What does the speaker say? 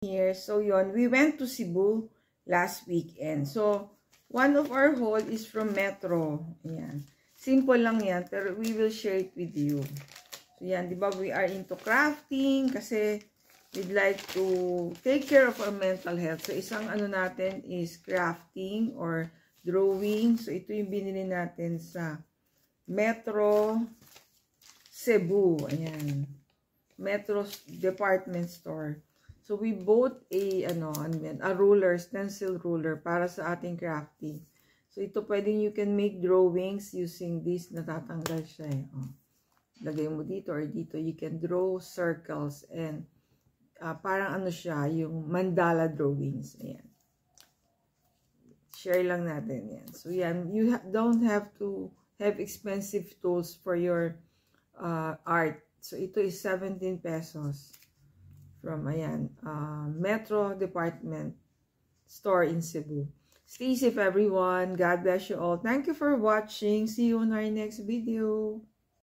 Here, so yon, we went to Cebu last weekend. So, one of our haul is from Metro. Ayan. Simple lang yan, pero we will share it with you. So, yan, di ba, we are into crafting kasi we'd like to take care of our mental health. So, isang ano natin is crafting or drawing. So, ito yung binili natin sa Metro Cebu. Ayan. Metro Department Store. So, we bought a ruler, stencil ruler para sa ating crafting. So, ito pwedeng you can make drawings using this. Natatanggal siya eh. Oh. Lagay mo dito or dito. You can draw circles and parang ano siya, yung mandala drawings. Ayan. Share lang natin yan. So, yan. You don't have to have expensive tools for your art. So, ito is 17 pesos. From, ayan, Metro Department Store in Cebu. Stay safe, everyone. God bless you all. Thank you for watching. See you on our next video.